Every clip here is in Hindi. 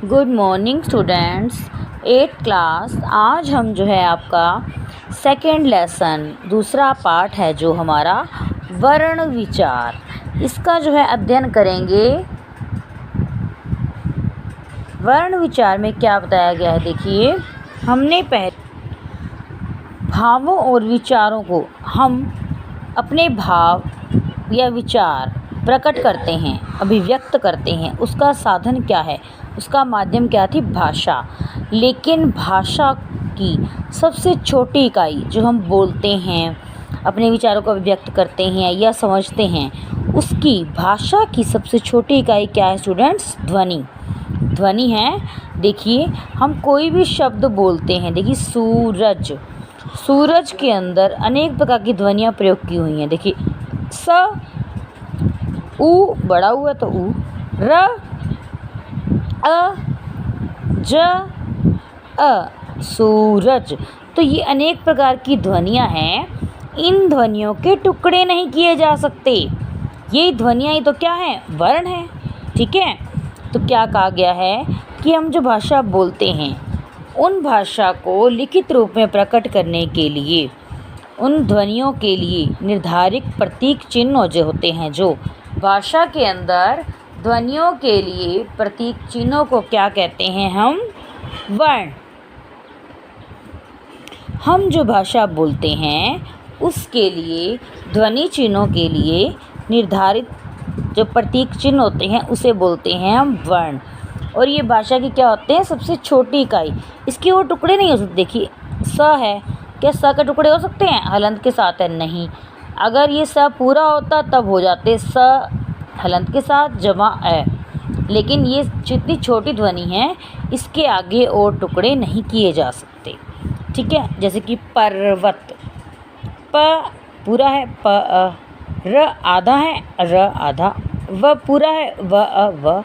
Good morning students, 8th class. आज हम जो है आपका सेकेंड लेसन दूसरा पार्ट है जो हमारा वर्ण विचार, इसका जो है अध्ययन करेंगे। वर्ण विचार में क्या बताया गया है, देखिए हमने पहले भावों और विचारों को हम अपने भाव या विचार प्रकट करते हैं, अभिव्यक्त करते हैं। उसका साधन क्या है, उसका माध्यम क्या थी, भाषा। लेकिन भाषा की सबसे छोटी इकाई जो हम बोलते हैं, अपने विचारों को अभिव्यक्त करते हैं या समझते हैं, उसकी भाषा की सबसे छोटी इकाई क्या है स्टूडेंट्स? ध्वनि। ध्वनि है। देखिए हम कोई भी शब्द बोलते हैं, देखिए सूरज, सूरज के अंदर अनेक प्रकार की ध्वनियाँ प्रयोग की हुई हैं। देखिए स, उ बड़ा हुआ तो उ, र, अ, ज, अ, सूरज। तो ये अनेक प्रकार की ध्वनियाँ हैं। इन ध्वनियों के टुकड़े नहीं किए जा सकते। ये ध्वनियाँ ही तो क्या हैं? वर्ण हैं। ठीक है। तो क्या कहा गया है कि हम जो भाषा बोलते हैं, उन भाषा को लिखित रूप में प्रकट करने के लिए उन ध्वनियों के लिए निर्धारित प्रतीक चिन्ह जो होते हैं, जो भाषा के अंदर ध्वनियों के लिए प्रतीक चिन्हों को क्या कहते हैं? हम वर्ण। हम जो भाषा बोलते हैं उसके लिए ध्वनि चिन्हों के लिए निर्धारित जो प्रतीक चिन्ह होते हैं उसे बोलते हैं हम वर्ण। और ये भाषा की क्या होते हैं? सबसे छोटी इकाई। इसके वो टुकड़े नहीं हो सकते। देखिए स है, क्या स के टुकड़े हो सकते हैं? हलंत के साथ है, नहीं। अगर ये स पूरा होता तब हो जाते स हलंत के साथ जमा ए। लेकिन ये जितनी छोटी ध्वनि है, इसके आगे और टुकड़े नहीं किए जा सकते। ठीक है। जैसे कि पर्वत, प पूरा है, प अ, र आधा है, र आधा, व पूरा है, व अ व,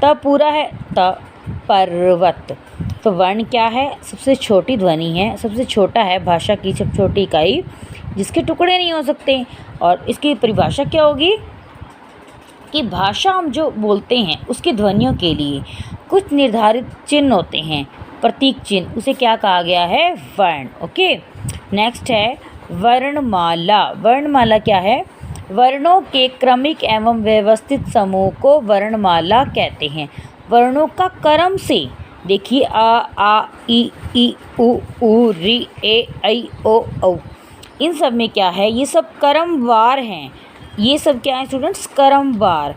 त पूरा है, त पर्वत। तो वर्ण क्या है? सबसे छोटी ध्वनि है, सबसे छोटा है, भाषा की सबसे छोटी इकाई जिसके टुकड़े नहीं हो सकते। और इसकी परिभाषा क्या होगी कि भाषा हम जो बोलते हैं उसकी ध्वनियों के लिए कुछ निर्धारित चिन्ह होते हैं, प्रतीक चिन्ह, उसे क्या कहा गया है? वर्ण। ओके। नेक्स्ट है वर्णमाला। वर्णमाला क्या है? वर्णों के क्रमिक एवं व्यवस्थित समूह को वर्णमाला कहते हैं। वर्णों का क्रम से, देखिए आ ई उ री ए ऐ ओ औ, इन सब में क्या है? ये सब क्रमवार हैं। ये सब क्या है स्टूडेंट्स? क्रमवार।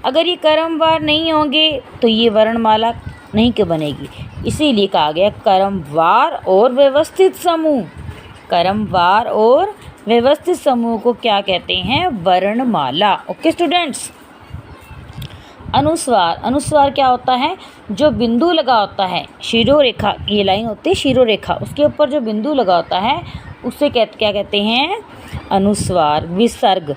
अगर ये क्रमवार नहीं होंगे तो ये वर्णमाला नहीं क्यों बनेगी? इसीलिए कहा गया क्रमवार और व्यवस्थित समूह। क्रमवार और व्यवस्थित समूह को क्या कहते हैं? वर्णमाला। Okay students. अनुस्वार। अनुस्वार क्या होता है? जो बिंदु लगा होता है, शिरोरेखा, ये लाइन होती है शिरोरेखा, उसके ऊपर जो बिंदु लगा होता है उसे क्या कहते हैं? अनुस्वार। विसर्ग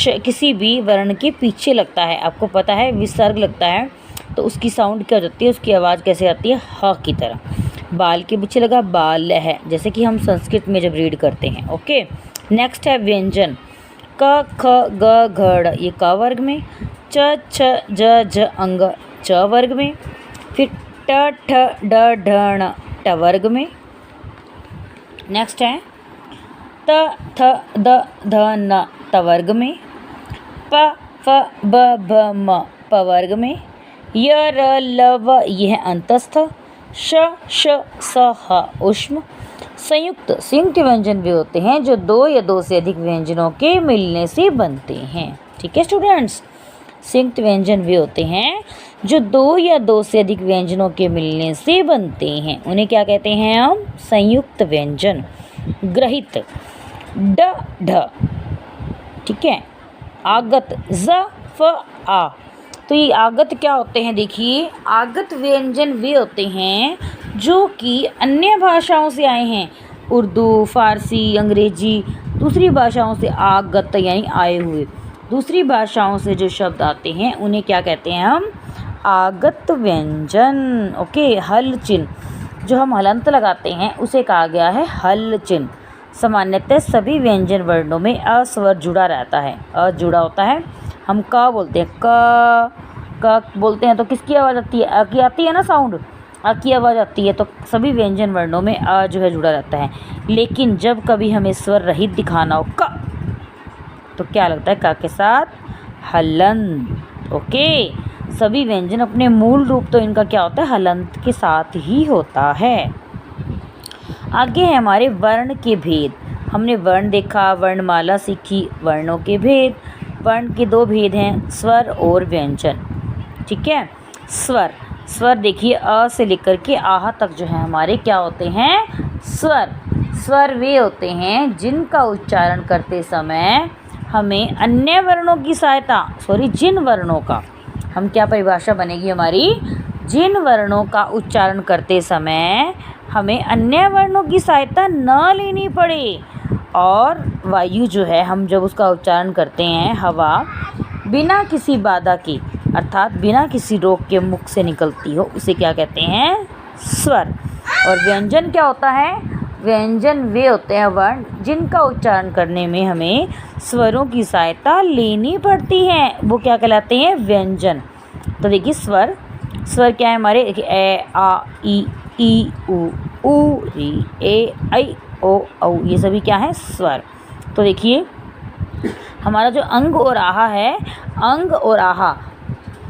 किसी भी वर्ण के पीछे लगता है। आपको पता है विसर्ग लगता है तो उसकी साउंड क्या होती है, उसकी आवाज़ कैसे आती है? ह की तरह। बाल के पीछे लगा बाल है, जैसे कि हम संस्कृत में जब रीड करते हैं। ओके। नेक्स्ट है व्यंजन। क ख ग घ ड़, ये क वर्ग में, च छ ज झ अंग च वर्ग में, फिर ट ठ ड ढ ण ट वर्ग में। नेक्स्ट है त थ द ध न त वर्ग में, प फ ब भ म प वर्ग में, य र ल व यह अंतस्थ, श श स ह ऊष्म। संयुक्त। संयुक्त व्यंजन भी होते हैं जो दो या दो से अधिक व्यंजनों के मिलने से बनते हैं। ठीक है स्टूडेंट्स। संयुक्त व्यंजन भी होते हैं जो दो या दो से अधिक व्यंजनों के मिलने से बनते हैं, उन्हें क्या कहते हैं हम? संयुक्त व्यंजन। ग्रहित। ड ढ। ठीक है। आगत। ज फ आ। तो ये आगत क्या होते हैं? देखिए आगत व्यंजन वे होते हैं जो कि अन्य भाषाओं से आए हैं, उर्दू, फारसी, अंग्रेजी, दूसरी भाषाओं से आगत यानी आए हुए, दूसरी भाषाओं से जो शब्द आते हैं उन्हें क्या कहते हैं हम? आगत व्यंजन। ओके। हल चिन्ह। जो हम हलंत लगाते हैं उसे कहा गया है हल चिन्ह। सामान्यतः सभी व्यंजन वर्णों में अ स्वर जुड़ा रहता है, अ जुड़ा होता है। हम क बोलते हैं क, क बोलते हैं तो किसकी आवाज़ आती है? अ की आती है ना साउंड, अ की आवाज़ आती है। तो सभी व्यंजन वर्णों में अ जो है जुड़ा रहता है। लेकिन जब कभी हमें स्वर रहित दिखाना हो क, तो क्या लगता है? क के साथ हलंत। ओके, सभी व्यंजन अपने मूल रूप तो इनका क्या होता है? हलंत के साथ ही होता है। आगे है हमारे वर्ण के भेद। हमने वर्ण देखा, वर्णमाला सीखी, वर्णों के भेद। वर्ण के दो भेद हैं, स्वर और व्यंजन। ठीक है, स्वर देखिए अ से लेकर के आह तक जो है हमारे क्या होते हैं? स्वर वे होते हैं जिनका उच्चारण करते समय हमें अन्य वर्णों की सहायता, जिन वर्णों का, हम क्या परिभाषा बनेगी हमारी? जिन वर्णों का उच्चारण करते समय हमें अन्य वर्णों की सहायता न लेनी पड़े। और वायु जो है, हम जब उसका उच्चारण करते हैं, हवा बिना किसी बाधा के अर्थात बिना किसी रोक के मुख से निकलती हो, उसे क्या कहते हैं? स्वर। और व्यंजन क्या होता है? व्यंजन वे होते हैं वर्ण जिनका उच्चारण करने में हमें स्वरों की सहायता लेनी पड़ती है, वो क्या कहलाते हैं? व्यंजन। तो देखिए स्वर क्या है हमारे? ए आ ई ऊ री ए ऐ ओ औ, ये सभी क्या है? स्वर। तो देखिए हमारा जो अंग और आहा है, अंग और आहा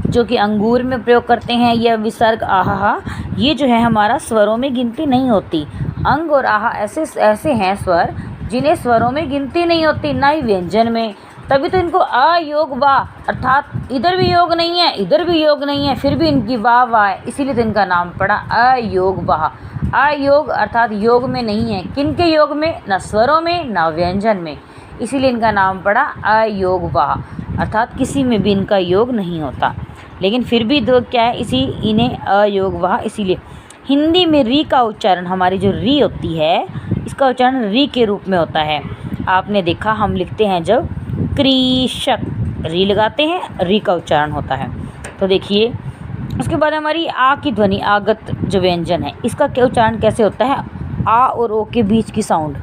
जो कि अंगूर में प्रयोग करते हैं, या विसर्ग आहा, ये जो है हमारा स्वरों में गिनती नहीं होती। अंग और आहा ऐसे हैं स्वर जिन्हें स्वरों में गिनती नहीं होती, ना ही व्यंजन में। तभी तो इनको अयोग वा, अर्थात इधर भी योग नहीं है, इधर भी योग नहीं है, फिर भी इनकी वाह है, इसीलिए तो इनका नाम पड़ा अयोग वाह। अयोग अर्थात योग में नहीं है, किनके योग में? न स्वरों में न व्यंजन में, इसीलिए इनका नाम पड़ा अयोग वाह, अर्थात किसी में भी इनका योग नहीं होता। लेकिन फिर भी दो क्या है? इन्हें अयोग वाह। इसीलिए हिंदी में री का उच्चारण, हमारी जो री होती है, इसका उच्चारण री के रूप में होता है। आपने देखा हम लिखते हैं जब कृषक, री लगाते हैं, री का उच्चारण होता है। तो देखिए उसके बाद हमारी आ की ध्वनि, आगत जो व्यंजन है, इसका क्या उच्चारण कैसे होता है? आ और ओ के बीच की साउंड।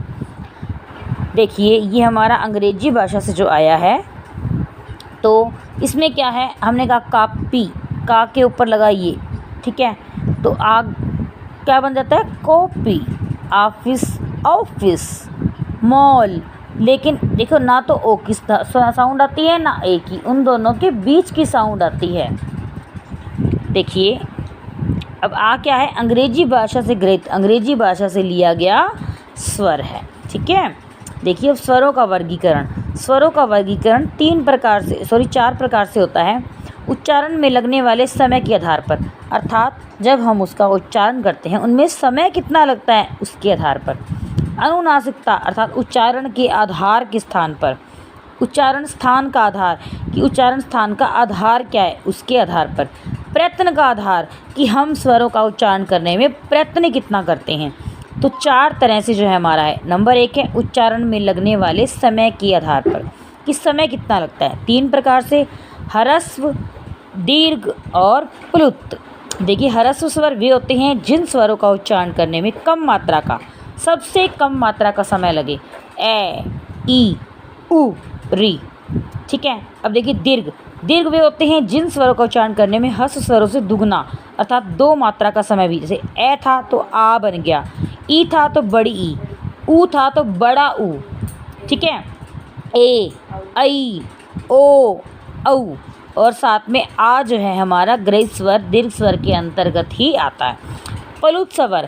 देखिए ये हमारा अंग्रेजी भाषा से जो आया है, तो इसमें क्या है? हमने कहा कापी, का के ऊपर लगाइए, ठीक है, तो आग क्या बन जाता है? कॉपी। Office, mall. लेकिन देखो ना तो ओ की साउंड आती है ना ए की, उन दोनों के बीच की साउंड आती है। देखिए अब आ क्या है? अंग्रेजी भाषा से गृहीत, अंग्रेजी भाषा से लिया गया स्वर है। ठीक है, देखिए अब स्वरों का वर्गीकरण, चार प्रकार से होता है। उच्चारण में लगने वाले समय के आधार पर, अर्थात जब हम उसका उच्चारण करते हैं उनमें समय कितना लगता है, उसके आधार पर। अनुनासिकता अर्थात उच्चारण के आधार के स्थान पर, उच्चारण स्थान का आधार कि उच्चारण स्थान का आधार क्या है, उसके आधार पर। प्रयत्न का आधार कि हम स्वरों का उच्चारण करने में प्रयत्न कितना करते हैं। तो चार तरह से जो है हमारा है। नंबर 1 है उच्चारण में लगने वाले समय के आधार पर कि समय कितना लगता है। 3 प्रकार से, ह्रस्व, दीर्घ और प्लुत। देखिए ह्रस्व स्वर वे होते हैं जिन स्वरों का उच्चारण करने में सबसे कम मात्रा का समय लगे। ए, ई, उ, री। ठीक है, अब देखिए दीर्घ वे होते हैं जिन स्वरों का उच्चारण करने में ह्रस्व स्वरों से दुगना अर्थात 2 मात्रा का समय भी। जैसे ए था तो आ बन गया, ई था तो बड़ी ई, ऊ था तो बड़ा ऊ। ठीक है, ए, ऐ, ओ, औ और साथ में आ जो है हमारा ग्रहित स्वर दीर्घ स्वर के अंतर्गत ही आता है। प्लुत स्वर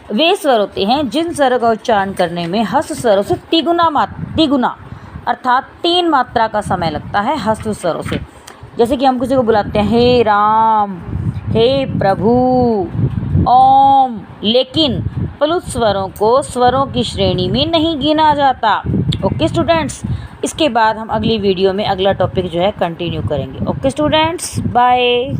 वे स्वर होते हैं जिन स्वरों का उच्चारण करने में ह्रस्व स्वरों से तिगुना अर्थात 3 मात्रा का समय लगता है ह्रस्व स्वरों से। जैसे कि हम किसी को बुलाते हैं हे राम, हे प्रभु, ओम, लेकिन प्लुत स्वरों को स्वरों की श्रेणी में नहीं गिना जाता। ओके स्टूडेंट्स, इसके बाद हम अगली वीडियो में अगला टॉपिक जो है कंटिन्यू करेंगे। Okay students, bye.